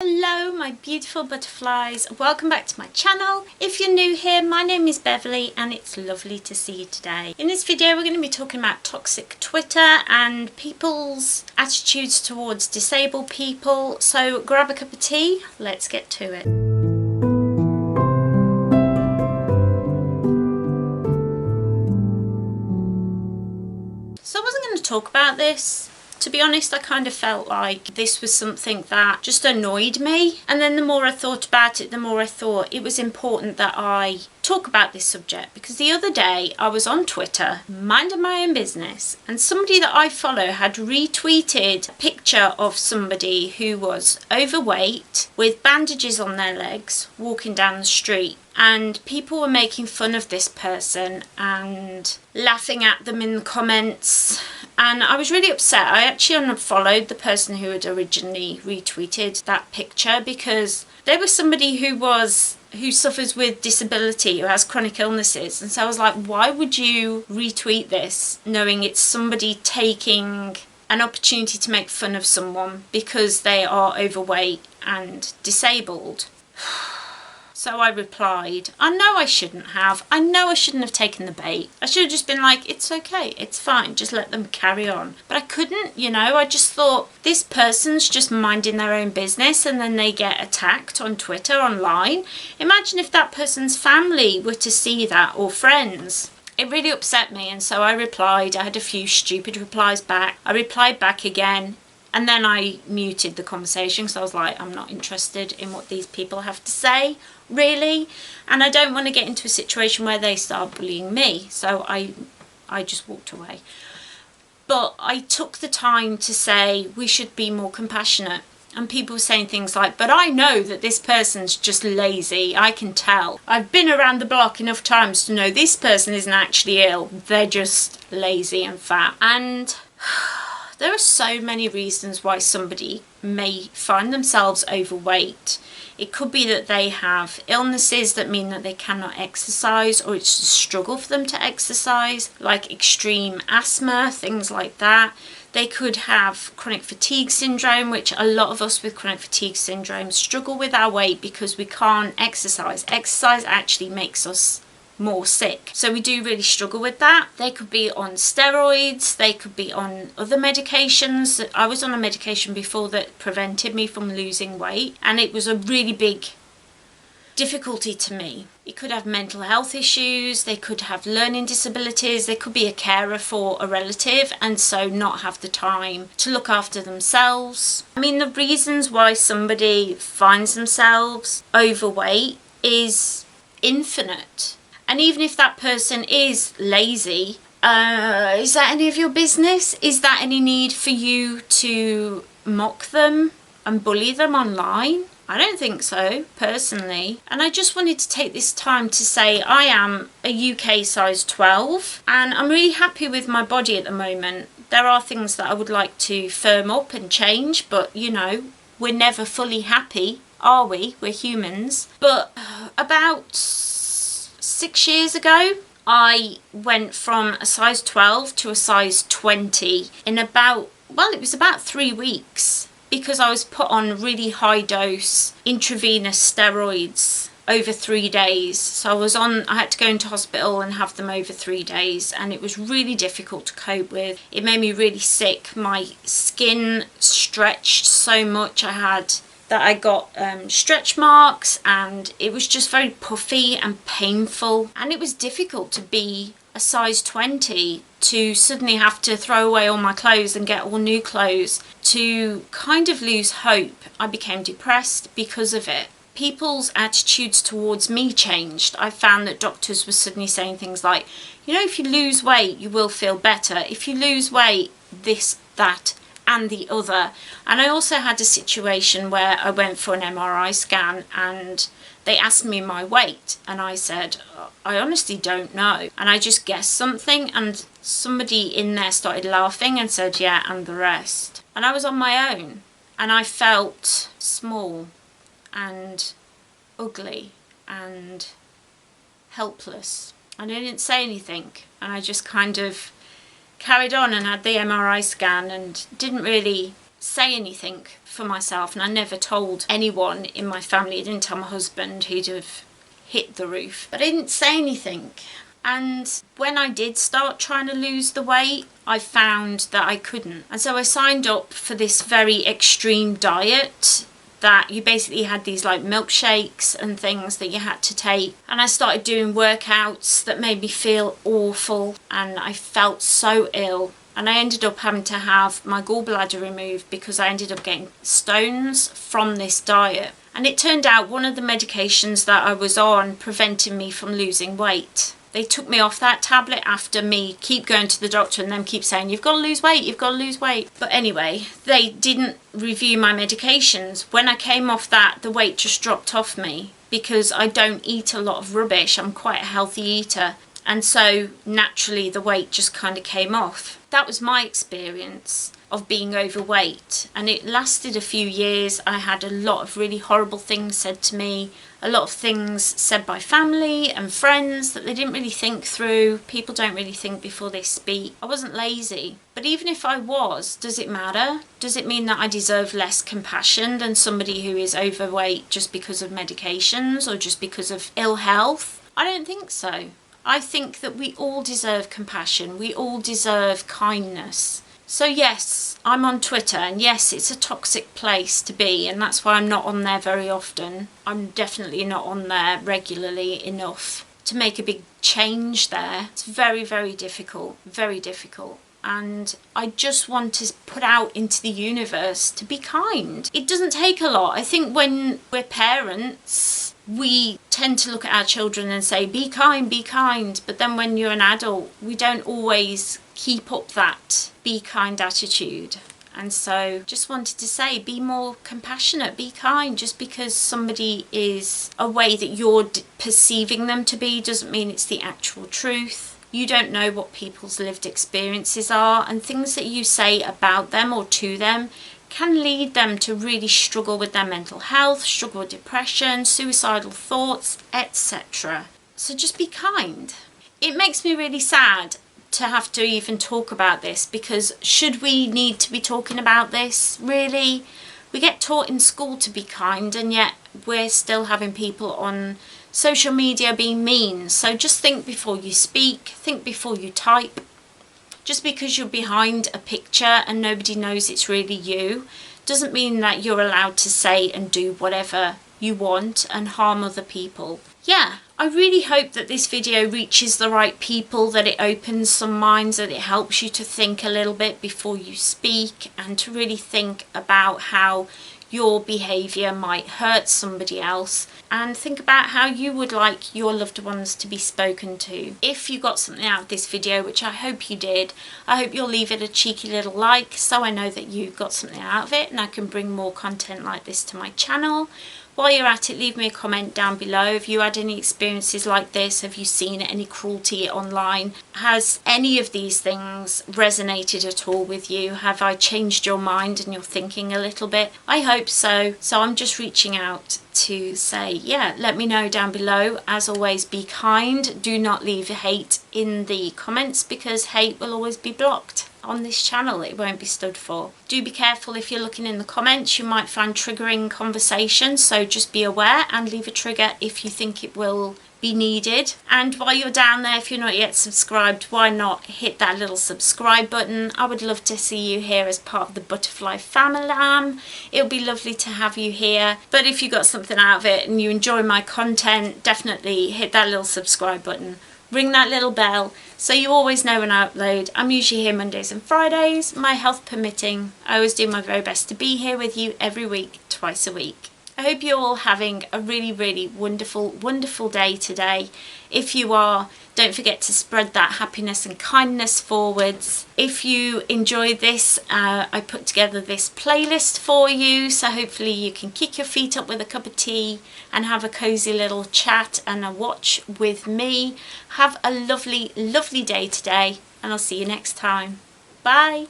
Hello my beautiful butterflies, welcome back to my channel. If you're new here, my name is Beverly and it's lovely to see you today. In this video we're going to be talking about toxic Twitter and people's attitudes towards disabled people. So grab a cup of tea, let's get to it. So I wasn't going to talk about this. To be honest, I kind of felt like this was something that just annoyed me. And then the more I thought about it, the more I thought it was important that I talk about this subject. Because the other day I was on Twitter, minding my own business, and somebody that I follow had retweeted a picture of somebody who was overweight with bandages on their legs walking down the street. And people were making fun of this person and laughing at them in the comments. And I was really upset. I actually unfollowed the person who had originally retweeted that picture because they were somebody who suffers with disability, who has chronic illnesses. And so I was like, why would you retweet this knowing it's somebody taking an opportunity to make fun of someone because they are overweight and disabled? So I replied, I know I shouldn't have. I know I shouldn't have taken the bait. I should have just been like, it's okay, it's fine, just let them carry on. But I couldn't, I just thought, this person's just minding their own business and then they get attacked on Twitter, online. Imagine if that person's family were to see that, or friends. It really upset me, and so I replied. I had a few stupid replies back. I replied back again. And then I muted the conversation because I was like, I'm not interested in what these people have to say, really. And I don't want to get into a situation where they start bullying me. So I just walked away. But I took the time to say we should be more compassionate. And people were saying things like, but I know that this person's just lazy. I can tell. I've been around the block enough times to know this person isn't actually ill. They're just lazy and fat. And there are so many reasons why somebody may find themselves overweight. It could be that they have illnesses that mean that they cannot exercise, or it's a struggle for them to exercise, like extreme asthma, things like that. They could have chronic fatigue syndrome, which a lot of us with chronic fatigue syndrome struggle with our weight because we can't exercise. Exercise actually makes us more sick. So we do really struggle with that. They could be on steroids, they could be on other medications. I was on a medication before that prevented me from losing weight, and it was a really big difficulty to me. You could have mental health issues, they could have learning disabilities, they could be a carer for a relative and so not have the time to look after themselves. I mean, the reasons why somebody finds themselves overweight is infinite. And even if that person is lazy, is that any of your business? Is that any need for you to mock them and bully them online? I don't think so, personally. And I just wanted to take this time to say I am a UK size 12 and I'm really happy with my body at the moment. There are things that I would like to firm up and change, but we're never fully happy, are we? We're humans. But about 6 years ago, I went from a size 12 to a size 20 in it was about 3 weeks, because I was put on really high dose intravenous steroids over 3 days. So I had to go into hospital and have them over 3 days, and it was really difficult to cope with. It made me really sick. My skin stretched so much. I got stretch marks, and it was just very puffy and painful, and it was difficult to be a size 20, to suddenly have to throw away all my clothes and get all new clothes, to kind of lose hope. I became depressed because of it. People's attitudes towards me changed. I found that doctors were suddenly saying things like, if you lose weight you will feel better, if you lose weight this, that and the other. And I also had a situation where I went for an MRI scan and they asked me my weight and I said, I honestly don't know. And I just guessed something, and somebody in there started laughing and said, yeah, and the rest. And I was on my own and I felt small and ugly and helpless. And I didn't say anything, and I just kind of carried on and had the MRI scan and didn't really say anything for myself, and I never told anyone in my family. I didn't tell my husband, he'd have hit the roof, but I didn't say anything. And when I did start trying to lose the weight, I found that I couldn't. And so I signed up for this very extreme diet that you basically had these like milkshakes and things that you had to take. And I started doing workouts that made me feel awful, and I felt so ill. And I ended up having to have my gallbladder removed because I ended up getting stones from this diet. And it turned out one of the medications that I was on prevented me from losing weight. They took me off that tablet after me keep going to the doctor and them keep saying, you've got to lose weight, you've got to lose weight. But anyway, they didn't review my medications. When I came off that, the weight just dropped off me because I don't eat a lot of rubbish. I'm quite a healthy eater. And so naturally the weight just kind of came off. That was my experience of being overweight, and it lasted a few years. I had a lot of really horrible things said to me, a lot of things said by family and friends that they didn't really think through. People don't really think before they speak. I wasn't lazy, but even if I was, does it matter? Does it mean that I deserve less compassion than somebody who is overweight just because of medications or just because of ill health? I don't think so. I think that we all deserve compassion. We all deserve kindness. So yes, I'm on Twitter, and yes, it's a toxic place to be, and that's why I'm not on there very often. I'm definitely not on there regularly enough to make a big change there. It's very, very difficult, very difficult. And I just want to put out into the universe to be kind. It doesn't take a lot. I think when we're parents, we tend to look at our children and say, be kind, be kind. But then when you're an adult, we don't always keep up that be kind attitude. And so just wanted to say, be more compassionate, be kind. Just because somebody is a way that you're perceiving them to be doesn't mean it's the actual truth. You don't know what people's lived experiences are, and things that you say about them or to them can lead them to really struggle with their mental health, struggle with depression, suicidal thoughts, etc. So just be kind. It makes me really sad to have to even talk about this, because should we need to be talking about this? Really? We get taught in school to be kind, and yet we're still having people on social media being mean. So just think before you speak, think before you type. Just because you're behind a picture and nobody knows it's really you doesn't mean that you're allowed to say and do whatever you want and harm other people. Yeah, I really hope that this video reaches the right people, that it opens some minds, that it helps you to think a little bit before you speak, and to really think about how your behaviour might hurt somebody else, and think about how you would like your loved ones to be spoken to. If you got something out of this video, which I hope you did, I hope you'll leave it a cheeky little like so I know that you got something out of it and I can bring more content like this to my channel. While you're at it, leave me a comment down below. Have you had any experiences like this? Have you seen any cruelty online? Has any of these things resonated at all with you? Have I changed your mind and your thinking a little bit? I hope so. So I'm just reaching out to say, yeah, let me know down below. As always, be kind. Do not leave hate in the comments, because hate will always be blocked. On this channel, it won't be stood for. Do be careful if you're looking in the comments. You might find triggering conversations, so just be aware and leave a trigger if you think it will be needed. And while you're down there, if you're not yet subscribed, why not hit that little subscribe button? I would love to see you here as part of the Butterfly family. It would be lovely to have you here. But if you got something out of it and you enjoy my content, definitely hit that little subscribe button. Ring that little bell so you always know when I upload. I'm usually here Mondays and Fridays, my health permitting. I always do my very best to be here with you every week, twice a week. I hope you're all having a really, really wonderful, wonderful day today. If you are, don't forget to spread that happiness and kindness forwards. If you enjoyed this, I put together this playlist for you, so hopefully you can kick your feet up with a cup of tea and have a cozy little chat and a watch with me. Have a lovely, lovely day today, and I'll see you next time. Bye.